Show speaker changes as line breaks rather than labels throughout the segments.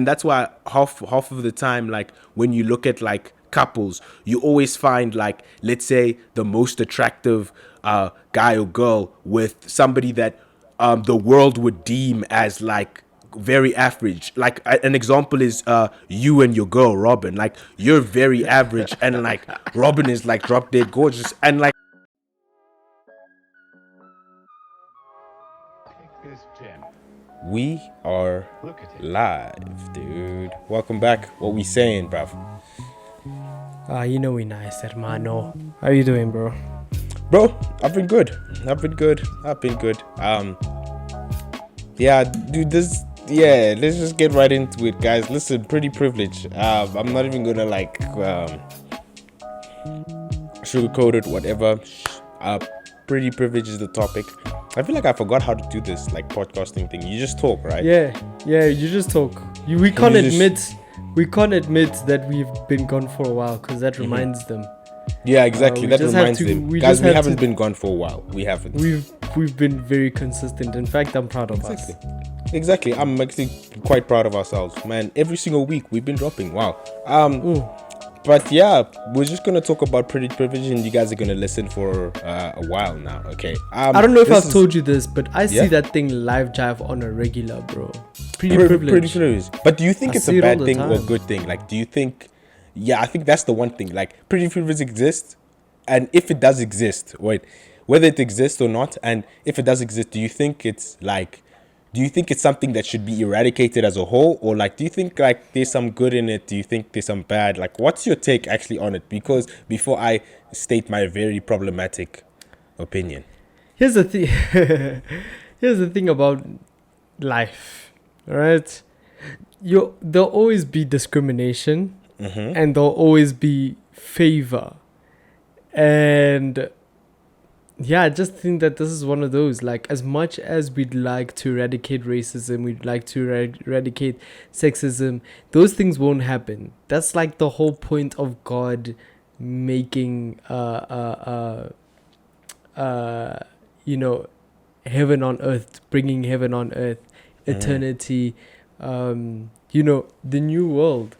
that's why half of the time, like when you look at like couples, you always find like, let's say, the most attractive guy or girl with somebody that the world would deem as like very average. Like an example is you and your girl Robin. Like you're very average, and like Robin is like drop dead gorgeous, and like we are live, dude. Welcome back. What we saying, bruv?
You know we nice, hermano. How you doing, bro?
Bro, I've been good. Yeah, dude, let's just get right into it, guys. Listen, pretty privileged. I'm not even gonna like sugarcoat it, whatever. Pretty privileged is the topic. I feel like I forgot how to do this like podcasting thing. You just talk, right?
Yeah, you just talk. We can't admit that we've been gone for a while, because that reminds them.
Yeah, exactly. That reminds them. Guys, we haven't been gone for a while. We haven't.
We've been very consistent. In fact, I'm proud of us.
Exactly. I'm actually quite proud of ourselves, man. Every single week we've been dropping. Wow. But yeah, we're just gonna talk about pretty privilege, and you guys are gonna listen for a while now. Okay.
I don't know if I've told you this, but I see that thing live jive on a regular, bro. Pretty privilege.
But do you think it's a bad thing or a good thing? Like, do you think? Yeah, I think that's the one thing. Like, pretty privilege exists, and if it does exist, whether it exists or not, and if it does exist, do you think it's something that should be eradicated as a whole, or like, do you think like there's some good in it? Do you think there's some bad? Like, what's your take actually on it? Because before I state my very problematic opinion,
here's the thing. Here's the thing about life, right? There'll always be discrimination, and there'll always be favor, and yeah, I just think that this is one of those, like, as much as we'd like to eradicate racism, we'd like to eradicate sexism, those things won't happen. That's like the whole point of God making, heaven on earth, bringing heaven on earth, eternity, the new world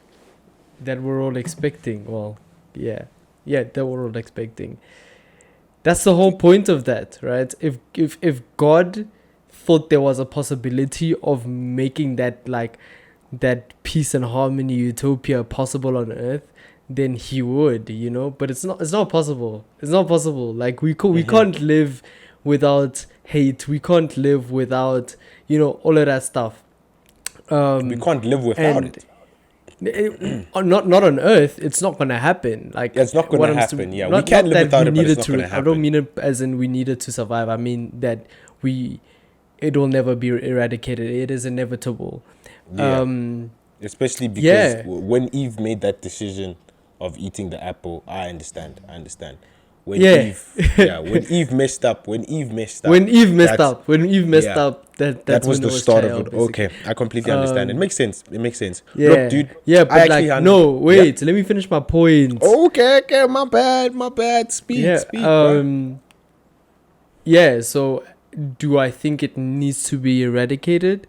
that we're all expecting. Well, that we're all expecting. That's the whole point of that, right? If God thought there was a possibility of making that peace and harmony utopia possible on earth, then he would, but it's not possible. It's not possible. Like we can't live without hate. We can't live without, all of that stuff.
We can't live without it.
Not on earth. It's not gonna happen. Like,
it's not gonna happen. We can't live without it, but it's not gonna happen.
I don't mean it as in we needed to survive. I mean that it will never be eradicated. It is inevitable.
Especially because when Eve made that decision of eating the apple, I understand. When Eve messed up, that
was
the start of it. Basically. Okay, I completely understand. It makes sense.
Yeah.
Look, dude.
Yeah, but let me finish my point.
Okay, my bad. Speak.
So do I think it needs to be eradicated?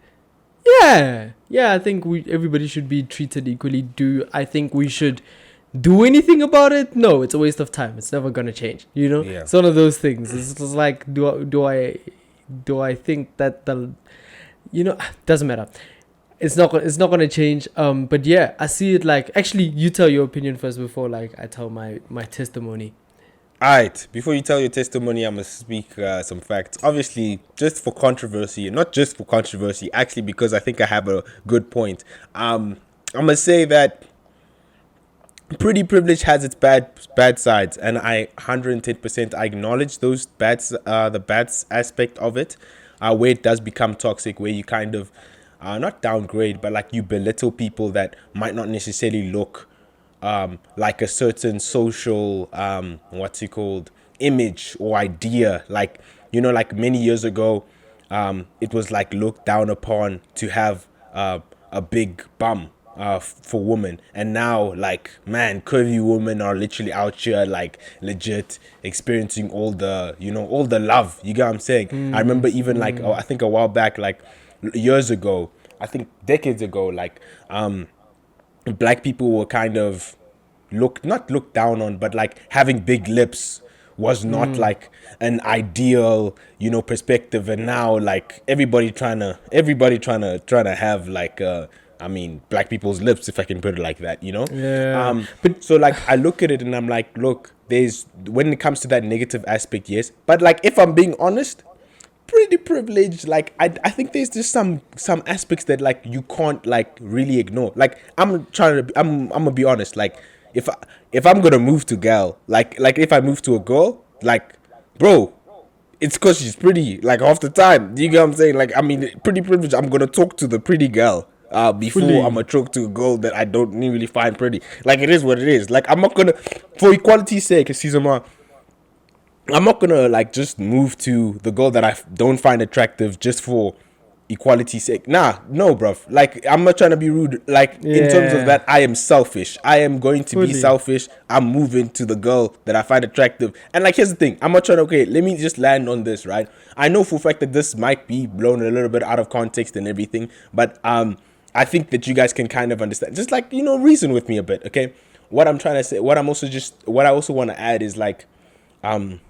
Yeah, I think everybody should be treated equally. Do I think we should do anything about it? No, it's a waste of time. It's never gonna change. It's one of those things. It's just like, do I think that doesn't matter. It's not gonna change. But yeah, I see it like, actually, you tell your opinion first before like I tell my testimony.
Alright, before you tell your testimony, I must speak some facts. Obviously, not just for controversy, actually, because I think I have a good point. I'm gonna say that pretty privilege has its bad sides, and I 110% I acknowledge those the bad aspect of it, where it does become toxic, where you kind of not downgrade, but like you belittle people that might not necessarily look like a certain social image or idea. Like, like many years ago, it was like looked down upon to have a big bum for women, and now, like, man, curvy women are literally out here like legit experiencing all the love. You get what I'm saying? I remember even like I think a while back, like years ago, I think decades ago, like black people were kind of not looked down on, but like having big lips was not like an ideal, perspective. And now like everybody trying to have like I mean, black people's lips, if I can put it like that,
Yeah, but
So like I look at it and I'm like, look, there's when it comes to that negative aspect, yes, but like if I'm being honest, pretty privileged. Like I think there's just some aspects that like you can't like really ignore. Like I'm gonna be honest. Like if I'm gonna move to gal, like if I move to a girl, like bro, it's because she's pretty. Like half the time, you get what I'm saying? Like I mean, pretty privileged. I'm gonna talk to the pretty girl. Before I'm
fully.
gonna talk to a girl that I don't really find pretty. Like it is what it is. Like I'm not gonna, for equality's sake, excuse me, I'm not gonna like just move to the girl that I don't find attractive just for equality's sake. Nah, no, bruv. Like I'm not trying to be rude. Like in terms of
Yeah,
that, I am selfish. I am going to be
fully.
selfish. I'm moving to the girl that I find attractive. And like here's the thing, I'm not trying to okay, let me just land on this, right? I know for a fact that this might be blown a little bit out of context and everything, but I think that you guys can kind of understand. Just like, reason with me a bit, okay? What I'm trying to say, what I also want to add is um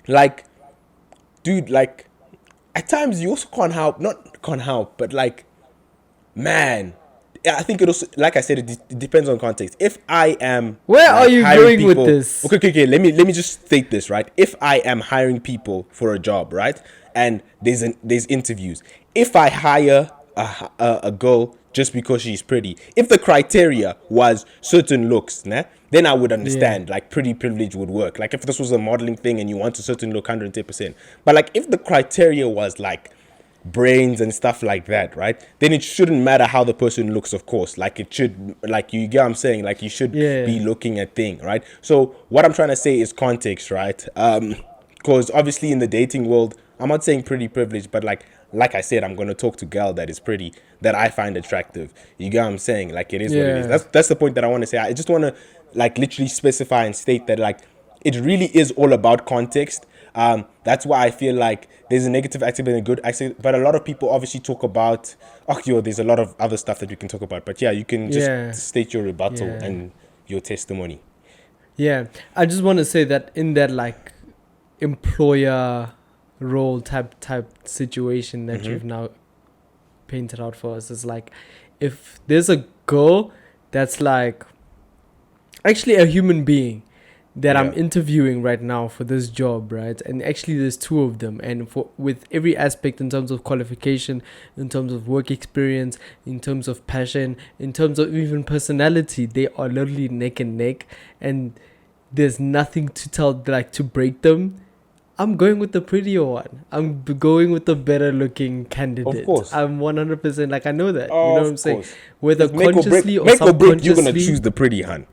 like, dude, like, at times you also can't help, not can't help, but like, man, yeah, I think it also, like I said, it depends on context. If I am
Where are
like
you
hiring
going with
people,
this?
okay, let me just state this, right? If I am hiring people for a job, right, and there's interviews, if I hire a girl just because she's pretty, if the criteria was certain looks, nah, then I would
Yeah,
understand like pretty privilege would work. Like if this was a modeling thing and you want a certain look, 110%. But like if the criteria was like brains and stuff like that, right? Then it shouldn't matter how the person looks, of course. Like it should, like you get what I'm saying, like you should be
yeah,
looking at thing, right? So what I'm trying to say is context, right? Because obviously in the dating world, I'm not saying pretty privileged, but like I said, I'm gonna talk to girl that is pretty, that I find attractive. You get what I'm saying? Like it is what it is.
yeah.
That's the point that I want to say. I just want to like literally specify and state that like it really is all about context. That's why I feel like there's a negative aspect and a good aspect, but a lot of people obviously talk about, oh, yo, there's a lot of other stuff that we can talk about. But yeah, you can just
Yeah,
state your rebuttal
yeah,
and your testimony.
yeah. I just want to say that in that like employer role type situation that
Mm-hmm.
you've now painted out for us is like, if there's a girl that's like actually a human being that I'm
Yeah.
interviewing right now for this job, right? And actually there's two of them, and for with every aspect in terms of qualification, in terms of work experience, in terms of passion, in terms of even personality, they are literally neck and neck, and there's nothing to tell like to break them. I'm going with the prettier one. Going with the better looking
Of
candidate.
course.
I'm 100% like, I know that. You know what I'm
Of
saying?
course.
Whether
Because
consciously or
make or break, you're gonna
subconsciously.
choose the pretty hun.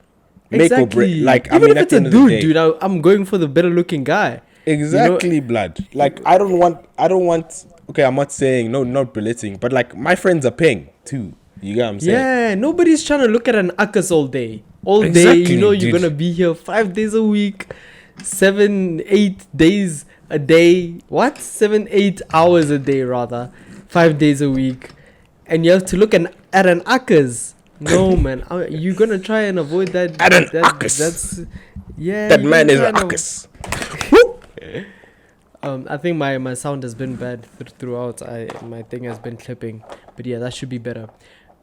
Make or break,
Exactly.
like I
Even
mean,
if
at
it's
the
a
end of the
dude,
day,
dude, I'm going for the better looking guy. You know?
exactly, blood. Like I don't want. Okay, I'm not saying no, not belittling, but like my friends are paying too. You get what I'm saying?
Yeah, nobody's trying to look at an uckus all day. All day, you know,
Exactly,
you're gonna
dude.
be here 5 days a week, 7, 8 days a day. What? 7, 8 hours a day, rather. 5 days a week. And you have to look at an uckus. No, man. You're gonna try and avoid that.
At an uckus.
That's. Yeah,
That
you're
man
gonna
is
try
an
and
uckus. Woo!
I think my sound has been bad throughout. My thing has been clipping, but yeah, that should be better.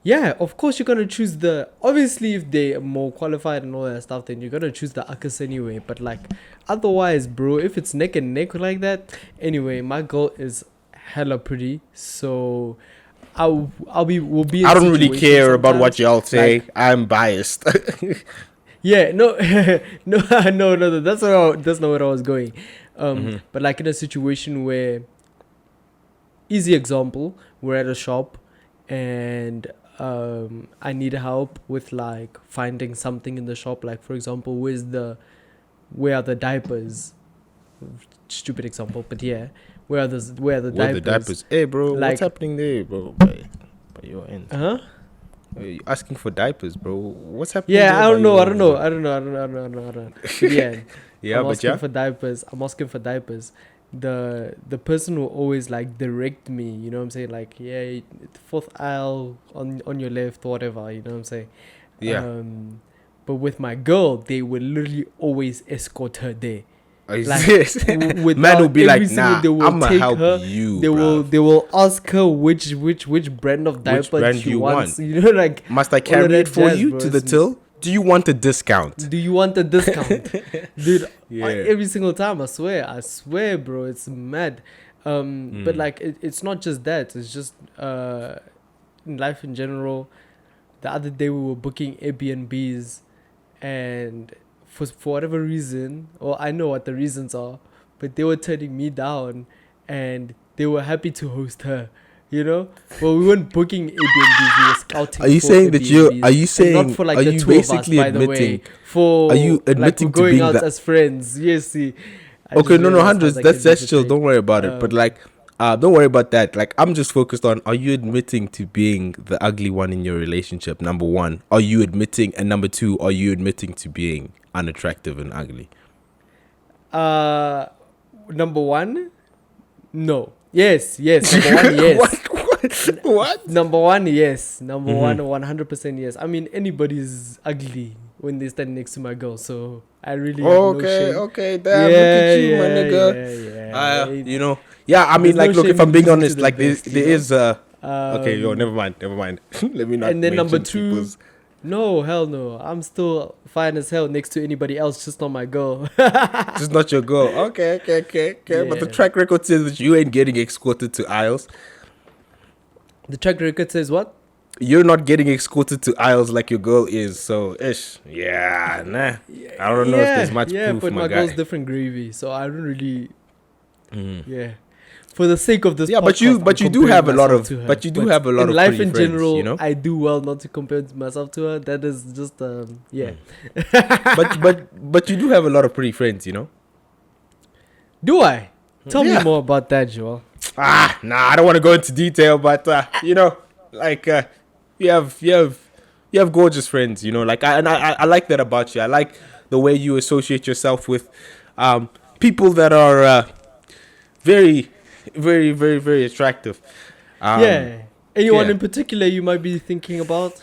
Yeah, of course you're gonna choose the. Obviously, if they are more qualified and all that stuff, then you're gonna choose the uckers anyway. But like, otherwise, bro, if it's neck and neck like that, anyway, my girl is hella pretty, so we'll be in
I don't really
situations
care about what
sometimes,
y'all say.
like,
I'm biased.
yeah, no, no, that's not where I was going. But like in a situation where, easy example, we're at a shop, and I need help with like finding something in the shop. Like for example, where are the diapers? Stupid example, but yeah, where are the
What the
diapers?
diapers? Hey, bro, what's
Like,
happening there, bro? By your end.
huh?
You asking for diapers, bro? What's happening
Yeah,
there
I
by
don't know.
your
I don't
end,
know.
bro?
I don't know. But yeah,
Yeah,
I'm
but
asking
yeah.
for diapers. I'm asking for diapers, the person will always like direct me, you know what I'm saying, like, yeah, fourth aisle on your left, whatever, you know what I'm saying.
Yeah.
But with my girl, they would literally always escort her there. Like
Man will
without
be like,
every single,
nah,
they will
I'ma
take
help
her.
you,
They will
bruv.
they will ask her which brand of
Which
diaper
brand
she
do you
wants.
want?
You know, like
Must I
all of
carry
that
it for
jazz,
you
bro.
to the till? Do you want a discount?
Do you want a discount, dude?
Yeah.
Every single time, I swear, bro, it's mad. But like, it's not just that. It's just in life in general. The other day we were booking Airbnbs, and for whatever reason, or I know what the reasons are, but they were turning me down, and they were happy to host her. You know, well, we weren't booking Airbnbs; we were scouting.
Are you
for
saying that you?
Airbnbs.
Are you
And
saying?
not for like
Are
the
you
two of us,
basically
by the
admitting?
way? For
Are you
like,
admitting
we're
to
going
being
out
that?
as friends. Yes, see. I
Okay,
just
no,
realized how
hundreds.
that can be
That's chill.
portrayed.
Don't worry about it. But like, don't worry about that. Like, I'm just focused on: are you admitting to being the ugly one in your relationship? Number one, are you admitting? And number two, are you admitting to being unattractive and ugly?
Number one, no. Yes. Number one, yes.
What?
Number one, yes. Number
Mhm.
one, 100% yes. I mean, anybody's ugly when they stand next to my girl, so I really have no
Okay,
shame.
okay, damn, look at you, my nigga.
Yeah.
You know, yeah, I mean,
There's no
like, look, if
shame
I'm
in
being
losing to
honest,
the
like,
best,
there is okay, yo,
Um,
never mind. Let me not
and then number
mention
two,
people's.
no, hell no. I'm still fine as hell next to anybody else, just not my girl.
Just not your girl. Okay. But the
Yeah.
track record says that you ain't getting escorted to aisles.
The track record says what?
You're not getting escorted to aisles like your girl is. So, ish. Yeah, nah. I don't know if there's much
Yeah,
proof,
but
my
my girl's
guy.
different gravy, so I don't really. Yeah. For the sake of this
Yeah,
podcast,
but
I'm
you do
comparing
have a lot
myself
of,
to her.
but you do
But
have a lot
in
of
life
pretty
in
friends,
general,
you know.
I do well not to compare myself to her. That is just yeah.
But you do have a lot of pretty friends, you know.
Do I? Tell me
Yeah.
more about that, Joel.
Nah, I don't want to go into detail, but you know, like you have you have you have gorgeous friends, you know. Like I like that about you. I like the way you associate yourself with people that are very, very attractive. Um,
Yeah. Anyone
yeah.
in particular you might be thinking about?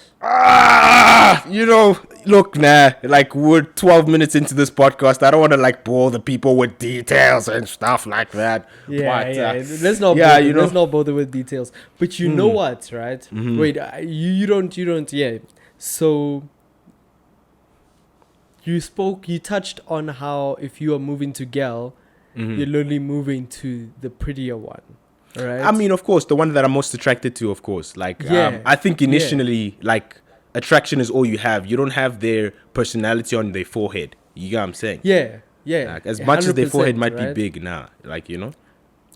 You know, look, nah, like we're 12 minutes into this podcast. I don't want to like bore the people with details and stuff like that. But
Yeah. Let's not
yeah,
bother.
you
Let's
know,
not bother with details. But you know what, right? Wait, you don't. Yeah. So you touched on how if you are moving to gal, you're literally moving to the prettier one, right?
I mean, of course, the one that I'm most attracted to, of course. Like,
Yeah,
I think
yeah.
initially, like, attraction is all you have. You don't have their personality on their forehead. You get what I'm saying?
yeah.
Like, as much as their forehead
100%,
might
right?
be big now, like, you know?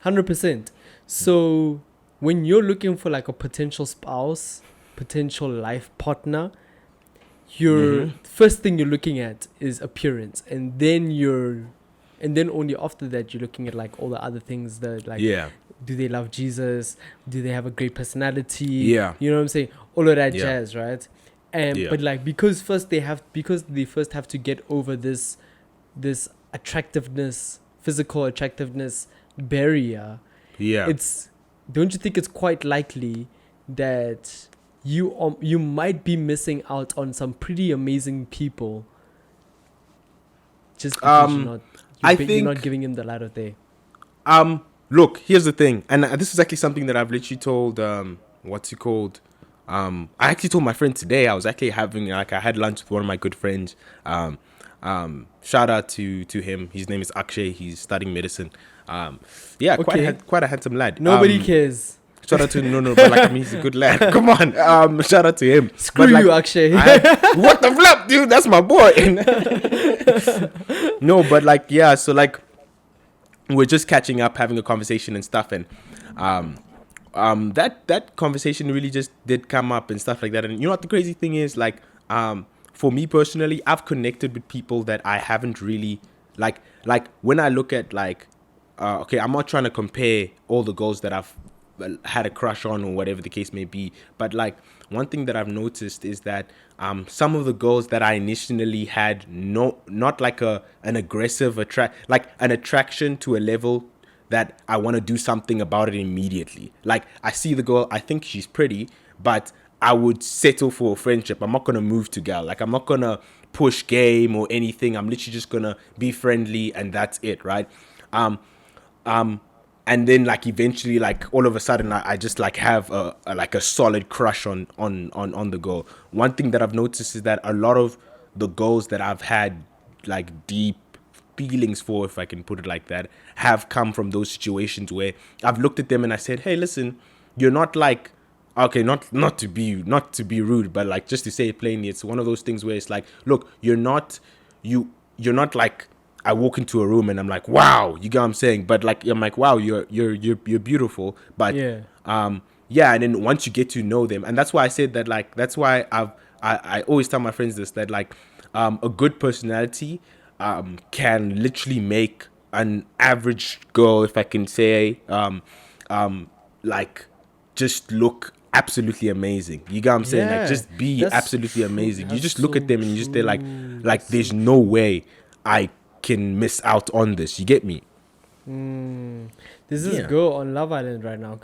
100%. So when you're looking for like a potential spouse, potential life partner, your first thing you're looking at is appearance, and then only after that you're looking at like all the other things that like,
Yeah.
do they love Jesus? Do they have a great personality?
Yeah.
You know what I'm saying? All of that
Yeah.
jazz, right? And
Yeah.
but like because they first have to get over this attractiveness, physical attractiveness barrier.
Yeah.
Don't you think it's quite likely that you might be missing out on some pretty amazing people just because you're not giving him the light of day.
Look, here's the thing, and this is actually something that I've literally told what's it called? I actually told my friend today. I was actually having I had lunch with one of my good friends. Shout out to him. His name is Akshay. He's studying medicine. Yeah,
Okay.
quite a handsome lad.
Nobody cares.
Shout out to but like I mean, he's a good lad. Come on, shout out to him.
Screw
But, like,
you, Akshay.
what the flap, dude? That's my boy. No, but like yeah, so like we're just catching up, having a conversation and stuff, and that conversation really just did come up and stuff like that. And you know what the crazy thing is, like for me personally, I've connected with people that I haven't really like when I look at like okay, I'm not trying to compare all the girls that I've had a crush on or whatever the case may be, but like one thing that I've noticed is that some of the girls that I initially had not like an aggressive an attraction to a level that I want to do something about it immediately. Like, I see the girl, I think she's pretty, but I would settle for a friendship. I'm not gonna move to girl. Like, I'm not gonna push game or anything. I'm literally just gonna be friendly and that's it, right? Um, um, and then like eventually, like all of a sudden, I just like have a solid crush on the girl. One thing that I've noticed is that a lot of the girls that I've had like deep feelings for, if I can put it like that, have come from those situations where I've looked at them and I said, hey, listen, you're not like, okay, not to be rude, but like just to say it plainly, it's one of those things where it's like, look, you're not like, I walk into a room and I'm like, wow, you get what I'm saying? But like, I'm like, wow, you're beautiful. But
Yeah.
yeah, and then once you get to know them, and that's why I said that, like, that's why I always tell my friends this, that like, a good personality can literally make an average girl, if I can say, like, just look absolutely amazing. You get what I'm saying? Like,
Yeah,
just be
that's
absolutely
true.
amazing. You
That's
just look at
so
them and you just say like,
true.
there's no way I can miss out on this. You get me?
There's this
Yeah.
girl on Love Island right now.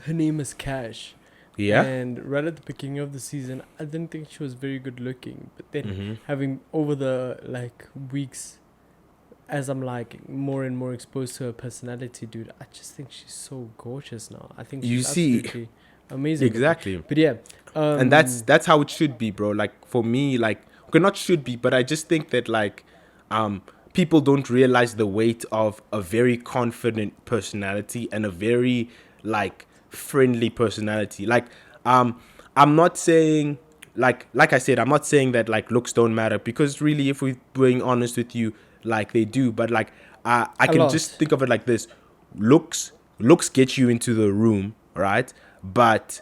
Her name is Cash.
Yeah.
And right at the beginning of the season, I didn't think she was very good looking. But then
Mm-hmm.
having over the like weeks, as I'm like more and more exposed to her personality, dude, I just think she's so gorgeous now. I think
You
she's
see,
absolutely amazing.
exactly.
But yeah,
And that's how it should be, bro. Like, for me, like, okay, not should be, but I just think that like people don't realize the weight of a very confident personality and a very like friendly personality. Like, I'm not saying, like I said, I'm not saying that like looks don't matter, because really, if we're being honest with you, like, they do. But like, I
a
can
lot.
just think of it like this: looks get you into the room, right? But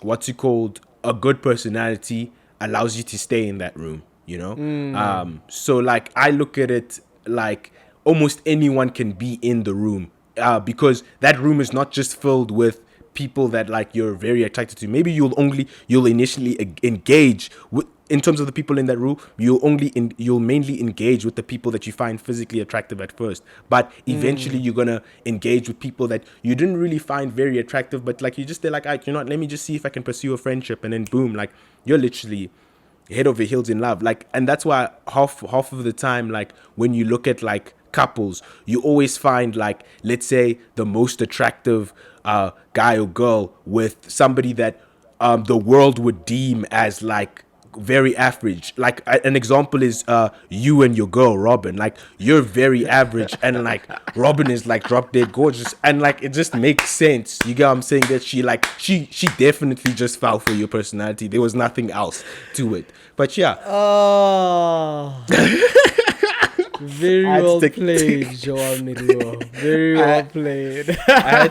what's it called, a good personality allows you to stay in that room, you know. So like, I look at it like almost anyone can be in the room, because that room is not just filled with people that like you're very attracted to. Maybe you'll initially engage with, in terms of the people in that room, you'll mainly engage with the people that you find physically attractive at first, but eventually you're gonna engage with people that you didn't really find very attractive, but like, you just, they're like, you know what, let me just see if I can pursue a friendship, and then boom, like, you're literally head over heels in love. Like, and that's why half of the time, like, when you look at like couples, you always find like, let's say, the most attractive guy or girl with somebody that the world would deem as like very average. Like, an example is you and your girl Robin. Like, you're very average, and like Robin is like drop dead gorgeous, and like, it just makes sense. You get what I'm saying? That she definitely just fell for your personality. There was nothing else to it. But yeah,
Oh, very
I had to
well
take-
played, Joao Miruo. Very well played.
I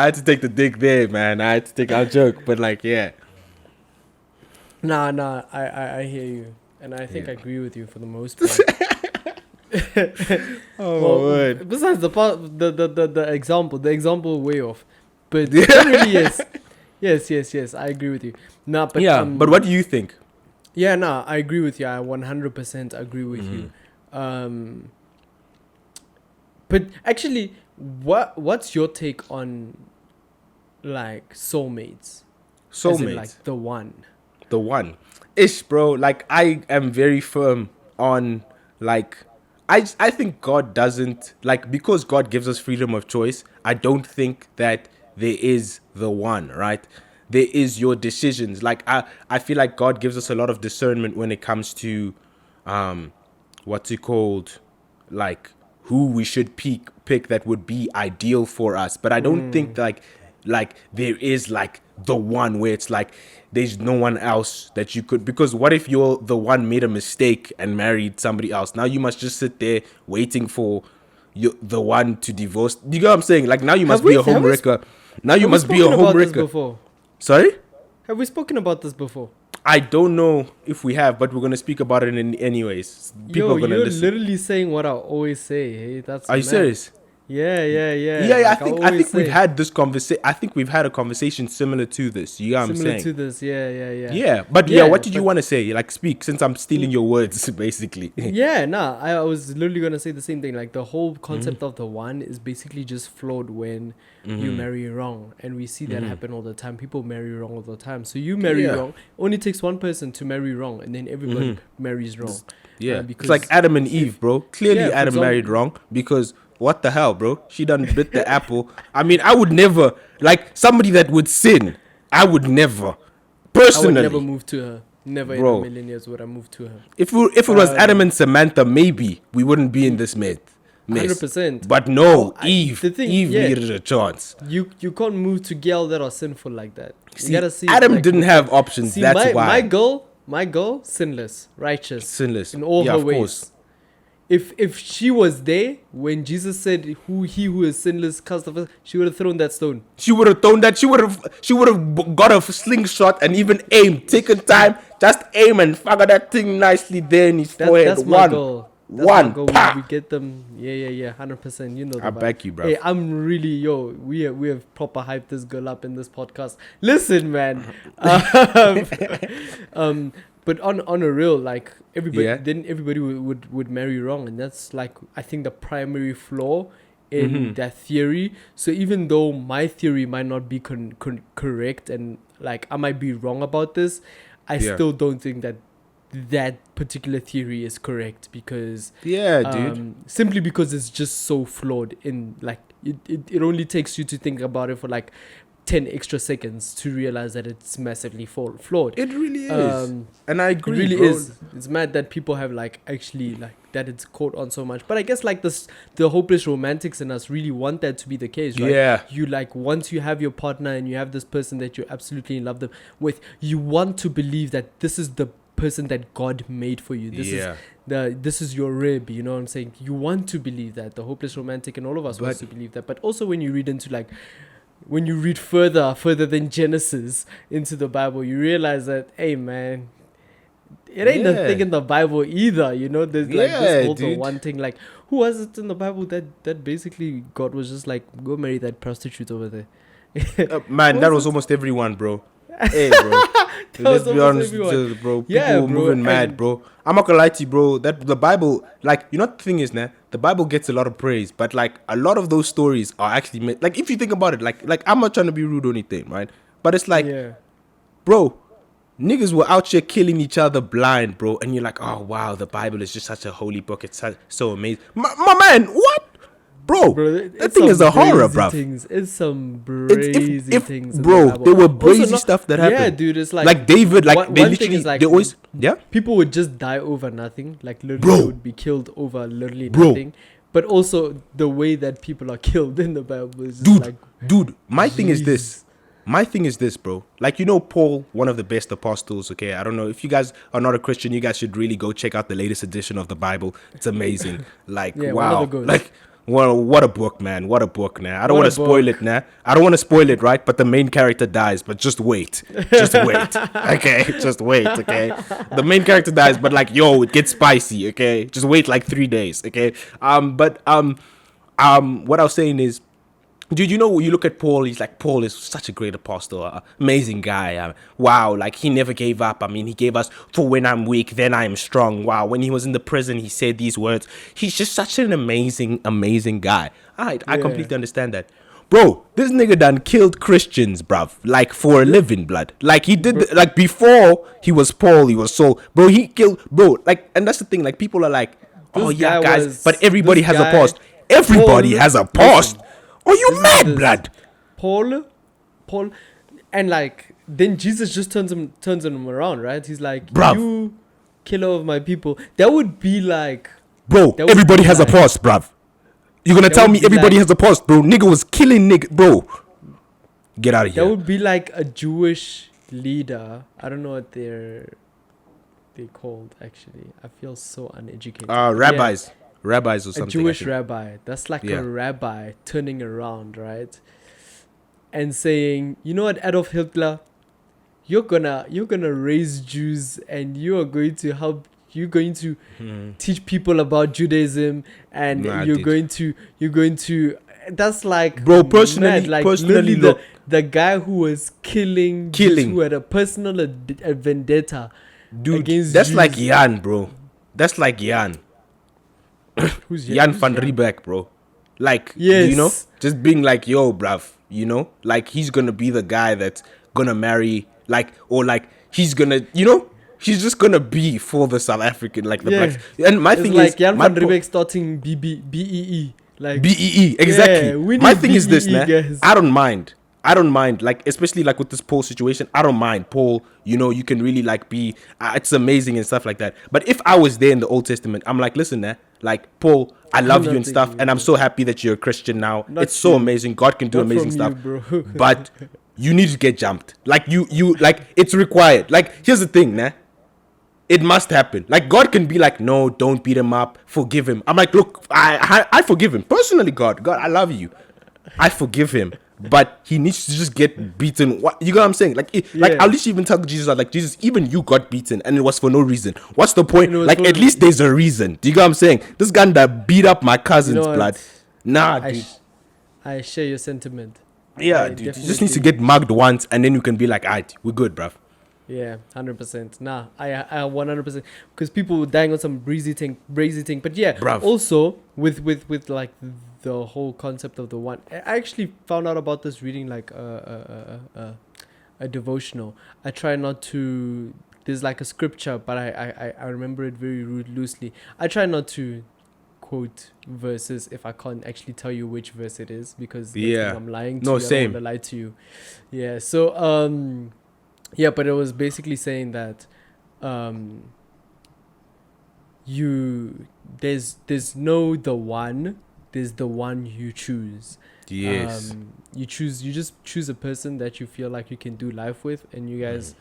had to take the dick there, man. I had to take our joke, but like, yeah.
Nah, I hear you, and I think
Yeah.
I agree with you for the most part.
Oh
Well,
my word.
besides the example way off, but generally yes, I agree with you. Nah, but
Yeah, but what do you think?
Yeah, nah, I agree with you. I 100% agree with you. But actually, what's your take on like soulmates? As in,
Soulmates.
like the one.
The one ish, bro. Like, I am very firm on like, I think God doesn't, like, because God gives us freedom of choice, I don't think that there is the one, right? There is your decisions. Like, I feel like God gives us a lot of discernment when it comes to what's it called, like, who we should pick that would be ideal for us. But I don't think like there is like the one where it's like there's no one else that you could, because what if you're the one made a mistake and married somebody else? Now you must just sit there waiting for the one to divorce. You know what I'm saying? Like, now you must be a home wrecker. Now you
Have we
must be a
spoken
home
about this
wrecker.
before?
Sorry?
Have we spoken about this before?
I don't know if we have, but we're gonna speak about it anyways. People
Yo,
are gonna
you're
listen.
literally saying what I always say. Hey, that's
Are you
mad.
serious? Yeah, I
Like
think
always
we've
say,
had this conversation. I think we've had a conversation similar to this. You know what I'm
similar
saying?
to this.
Yeah, but yeah,
Yeah,
what did you
but
want to say? Like, speak, since I'm stealing your words, basically.
yeah, nah, I was literally gonna say the same thing. Like the whole
Mm-hmm.
concept of the one is basically just flawed when you
Mm-hmm.
marry wrong, and we see that
Mm-hmm.
happen all the time. People marry wrong all the time. So you marry
Yeah.
wrong. Only takes one person to marry wrong, and then everybody
Mm-hmm.
marries wrong.
Yeah. It's like
Because
Adam and
if
Eve, bro.
yeah,
Clearly,
for
Adam married
example,
wrong because what the hell, bro? She done bit the apple. I mean, I would never, like, somebody that would sin, I would never,
I would never
personally,
move to her. Never in a
bro.
million years would I move to her.
If it was Adam
Um,
and Samantha, maybe we wouldn't be in this mess.
100%.
But no,
The thing,
Eve
yeah,
needed a chance.
you can't move to girl that are sinful like that. You
See,
gotta see it
Adam
like
didn't have options.
see
That's
my
why.
girl, sinless, righteous
Sinless.
in all
Yeah,
her
of
ways.
course.
If she was there when Jesus said, who is sinless cast the first," she would have thrown that stone.
She would have thrown that. She would have got a slingshot and even aimed. Taken time, just aim and figure that thing nicely there in his forehead.
That's my goal. That's my
One.
goal.
Pa!
We get them. Yeah. 100%. You know the
I
vibe.
back you, bro.
Hey, I'm really we have proper hyped this girl up in this podcast. Listen, man. um, but on a real, like everybody,
Yeah.
then everybody would marry wrong, and that's like I think the primary flaw in
Mhm.
that theory. So even though my theory might not be correct, and like I might be wrong about this, I
Yeah.
still don't think that particular theory is correct because
Yeah, dude.
simply because it's just so flawed in like it only takes you to think about it for like 10 extra seconds to realize that it's massively flawed.
It really is. And I
It
agree,
really
bro.
is. It's mad that people have like actually like that it's caught on so much. But I guess like the hopeless romantics in us really want that to be the case, right?
Yeah.
You like once you have your partner and you have this person that you absolutely in love them with, you want to believe that this is the person that God made for you.
Yeah.
This is your rib, you know what I'm saying? You want to believe that. The hopeless romantic and all of us wants to believe that. But also when you read into like when you read further than Genesis into the Bible, you realize that, hey man, it ain't a
Yeah.
thing in the Bible either, you know. There's like
Yeah,
this whole the
dude.
one thing, like who was it in the Bible that basically God was just like, go marry that prostitute over there.
Man,
What
that
was
was
it?
almost everyone, bro. Hey, bro. Let's
was
be
almost
honest,
everyone.
bro. People
Yeah,
were
bro,
moving mad,
and-
bro. I'm not gonna lie to you, bro. That the Bible, like, you know, what the thing is, nah, the Bible gets a lot of praise, but like a lot of those stories are actually made. Like, if you think about it, like I'm not trying to be rude or anything, right? But it's like,
Yeah.
bro, niggas were out here killing each other blind, bro, and you're like, oh wow, the Bible is just such a holy book. It's so amazing, my man. What, bro?
Bro,
That
it's
thing is
some
a horror,
brazy
bro.
things. It's some
It's
brazy
if
things. in the
bro,
Bible.
there were
Also,
brazy stuff that happened.
Yeah, dude, it's
like David, like
one
they
thing
literally,
is, like,
they always, yeah,
people would just die over nothing. Like literally,
Bro.
they would be killed over literally
Bro.
nothing. But also the way that people are killed in the Bible is just
dude,
like,
dude. My thing is
jeez.
this. My thing is this, bro. Like, you know, Paul, one of the best apostles. Okay, I don't know if you guys are not a Christian. You guys should really go check out the latest edition of the Bible. It's amazing. Like,
Yeah, one of
wow,
the goats.
like. What a book, man. What a book, nah. I don't
What
want
a
to spoil
book.
it, nah. I don't want to spoil it, right? But the main character dies. But just wait. Just wait. Okay? Just wait, okay? The main character dies, but like, yo, it gets spicy, okay? Just wait like 3 days, okay? What I was saying is, dude, you know, you look at Paul, he's like, Paul is such a great apostle, amazing guy. Wow, like he never gave up. I mean, he gave us, for when I'm weak, then I am strong. Wow, when he was in the prison, he said these words. He's just such an amazing, amazing guy. I
Yeah.
completely understand that. Bro, this nigga done killed Christians, bruv. Like, for a living, blood. Like, he did, like, before he was Paul, he was Saul. Bro, he killed, bro, like, and that's the thing. Like, people are like, oh,
This
yeah,
guy
guys,
was-
but everybody
this
has
guy-
a past. Everybody
Paul,
has a
listen.
past. Are you
Listen to
mad,
this.
blood?
Paul, and like then Jesus just turns him around, right? He's like,
Bruv.
you killer of my people. That would be like,
Bro,
That would
everybody
be
has
like-
a past, bruv. You're gonna
That
tell
would
me
be
everybody
like-
has a past, bro. Nigga was killing nigga, bro. Get out of
that
here.
would be like a Jewish leader. I don't know what they're called actually. I feel so uneducated. Yeah.
Rabbis or
A
something.
Jewish
I think.
rabbi. That's like
Yeah.
a rabbi turning around, right? And saying, you know what, Adolf Hitler, you're gonna raise Jews and you are going to help, you're going to teach people about Judaism, and
Nah,
you're
dude.
going to. That's like,
Bro, personally,
mad. Like
personally,
literally
look,
the guy who was killing Jews,
Killing.
who had a personal a vendetta
dude,
against
that's
Jews.
like Jan, bro. That's like Jan.
Who's
Jan
who's
van Riebeck, bro. Like,
Yes.
you know, just being like, yo, bruv, you know, like he's gonna be the guy that's gonna marry, like, or like he's gonna, you know, he's just gonna be for the South African, like the
Yeah.
blacks. And my
It's
thing
like
is,
Jan
my
van Riebeck starting BEE. Like,
BEE, exactly.
Yeah, we
My
need
thing is this,
BEE,
man.
guys.
I don't mind. I don't mind, like, especially like with this Paul situation. I don't mind Paul. You know, you can really like be. It's amazing and stuff like that. But if I was there in the Old Testament, I'm like, listen, man. Like Paul, I love you and
Nothing,
stuff, and I'm so happy that you're a Christian now.
Not
It's so
you.
amazing. God can do
Not
amazing
from you,
stuff,
bro.
but you need to get jumped. Like you like it's required. Like here's the thing, nah. It must happen. Like God can be like, no, don't beat him up, forgive him. I'm like, look, I forgive him personally. God, I love you, I forgive him, but he needs to just get beaten. What you know what I'm saying? Like, like
Yeah.
at least even tell Jesus, like Jesus, even you got beaten, and it was for no reason. What's the point?
And it was
Like
for-
at least there's a reason. Do you know what I'm saying? This guy that beat up my cousin's
You know what?
blood. Nah,
I,
dude.
I share your sentiment.
Yeah,
I
dude. You just need to
definitely-
get mugged once, and then you can be like, alright, we're good, bruv.
Yeah, 100%. Nah, I 100%, because people were dying on some breezy thing. But yeah,
Bruv.
also with like the whole concept of the one. I actually found out about this reading like a devotional. I try not to. There's like a scripture, but I remember it very loosely. I try not to quote verses if I can't actually tell you which verse it is, because that's
Yeah.
when I'm lying to
No,
you.
same.
I don't want to lie to you. Yeah. So yeah, but it was basically saying that there's no the one, there's the one you choose.
Yes.
You just choose a person that you feel like you can do life with, and you guys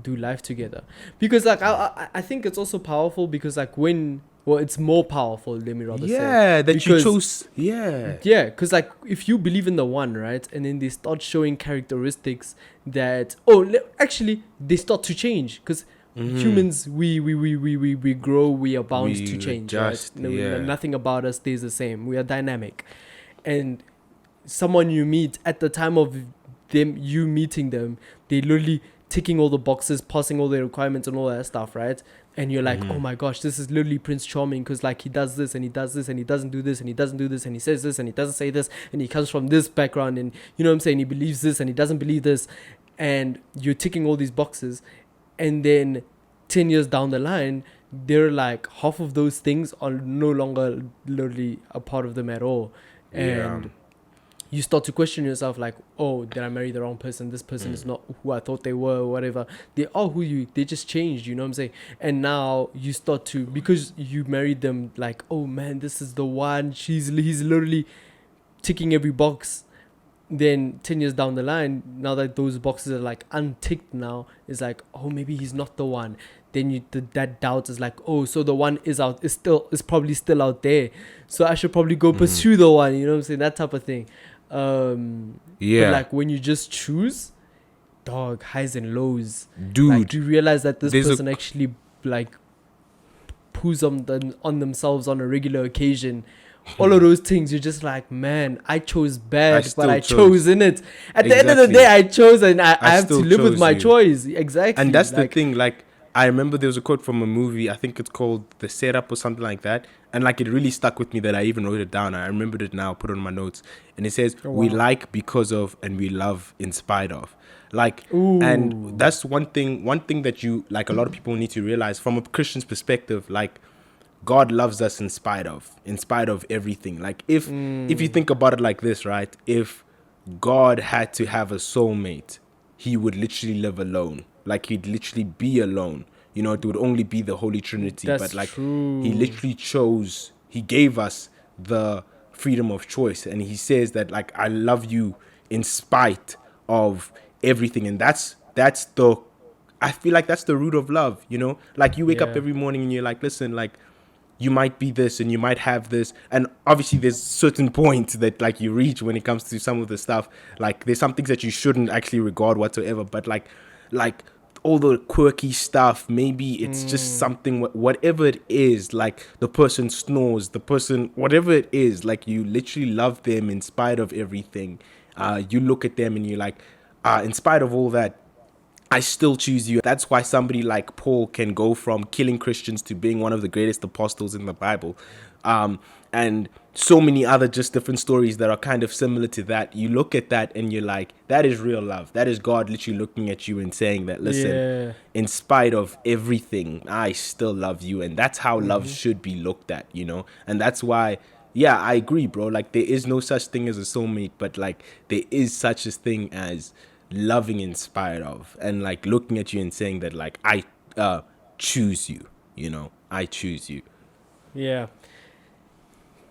do life together. Because like I think it's also powerful, because like it's more powerful, let me rather say.
Yeah, that you
Because-
chose. Yeah.
Yeah, because like if you believe in the one, right, and then they start showing characteristics that actually they start to change, because humans we grow, we are bound
We
to change,
adjust,
right?
yeah.
Nothing about us stays the same. We are dynamic, and someone you meet at the time of you meeting them, they literally ticking all the boxes, passing all the requirements and all that stuff, right? And you're like, oh my gosh, this is literally Prince Charming, because like he does this and he does this and he doesn't do this and he doesn't do this and he says this and he doesn't say this, and he comes from this background, and you know what I'm saying, he believes this and he doesn't believe this, and you're ticking all these boxes, and then 10 years down the line, they're like half of those things are no longer literally a part of them at all. And you start to question yourself, like, oh, did I marry the wrong person? This person is not who I thought they were, or whatever. They are they just changed, you know what I'm saying? And now you start to, because you married them, like, oh man, this is the one, he's literally ticking every box. Then 10 years down the line, now that those boxes are like unticked now, it's like, oh, maybe he's not the one. Then that doubt is like, oh, so the one is probably still out there, so I should probably go pursue the one, you know what I'm saying? That type of thing.
Yeah.
But like when you just choose, dog, highs and lows,
Dude.
like you realize that this
there's a
person actually like poos on themselves on a regular occasion. All of those things, you're just like, man, I chose bad,
still
but I
chose.
chose in it. At the end of the
Exactly.
day, I chose, and I have to
still
live with
chose
my
you.
choice. Exactly.
And that's
like,
the thing, like I remember there was a quote from a movie, I think it's called The Setup or something like that, and like it really stuck with me that I even wrote it down. I remembered it now, put it on my notes, and it says,
Oh,
we
wow.
like because of and we love in spite of. Like,
Ooh.
and that's one thing that you, like, a lot of people need to realize from a Christian's perspective. Like, God loves us in spite of everything. Like, if you think about it like this, right? If God had to have a soulmate, he would literally live alone. Like, he'd literally be alone. You know, it would only be the Holy Trinity.
That's
but like,
true.
he literally he gave us the freedom of choice, and he says that, like, I love you in spite of everything. And that's the, I feel like that's the root of love, you know? Like, you wake up
Yeah.
every morning and you're like, listen, like, you might be this and you might have this, and obviously there's certain points that like you reach when it comes to some of the stuff. Like, there's some things that you shouldn't actually regard whatsoever, but like all the quirky stuff. Maybe it's just something, whatever it is, like the person snores, the person, whatever it is, like you literally love them in spite of everything. You look at them and you're like, in spite of all that, I still choose you. That's why somebody like Paul can go from killing Christians to being one of the greatest apostles in the Bible. And so many other just different stories that are kind of similar to that. You look at that and you're like, that is real love. That is God literally looking at you and saying that, listen, in spite of everything, I still love you. And that's how love should be looked at, you know? And that's why, yeah, I agree, bro. Like, there is no such thing as a soulmate, but like, there is such a thing as loving in spite of, and like looking at you and saying that, like, I choose you, you know? I choose you.
Yeah.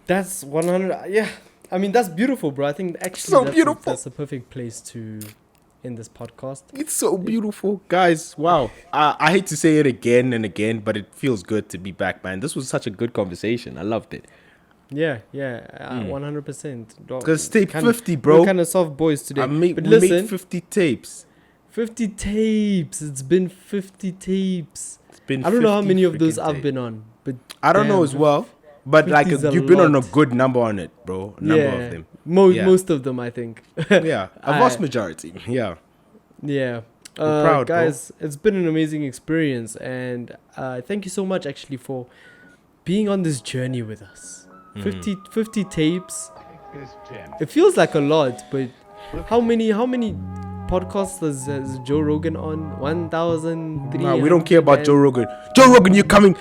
That's 100. Yeah, I mean, that's beautiful, bro. I think actually
So beautiful.
That's a perfect place to end this podcast.
It's so beautiful, guys. Wow. I hate to say it again and again, but it feels good to be back, man. This was such a good conversation. I loved it.
Yeah, 100%.
Because tape 50, bro.
We're kind of soft boys today.
We made 50 tapes.
50 tapes. It's been 50 tapes.
It's been.
I don't know how many of those
freaking
I've
tapes.
been on, but
I don't know as well. But like,
50's a
you've been on a
lot.
good number on it, bro. Number of them.
Most of them, I think.
Yeah, a vast majority. Yeah.
Yeah.
We're proud,
guys, it's been an amazing experience, and thank you so much actually for being on this journey with us. 50 tapes. It feels like a lot, but how many podcasts has Joe Rogan on? 1,300.
Nah, we don't care about Joe Rogan. Joe Rogan, you're coming.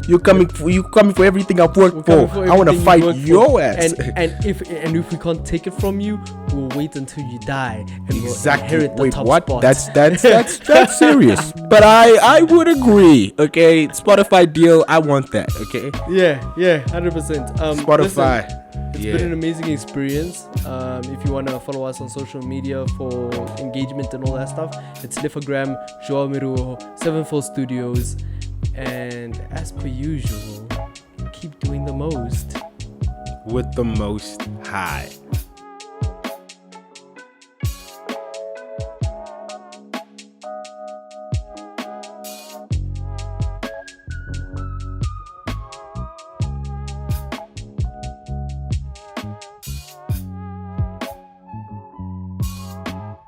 You're coming for everything I've worked for. I want to fight your ass.
And if we can't take it from you, we'll wait until you die. And
Exactly.
We'll inherit the
Wait,
top
what?
spot.
That's serious. But I would agree. Okay, Spotify deal. I want that. Okay.
Yeah, 100%.
Spotify.
Listen, it's been an amazing experience. If you want to follow us on social media for engagement and all that stuff, it's Lefagram, Joao Miruho, 7-Fold Studios. And as per usual, keep doing the most
with the most high.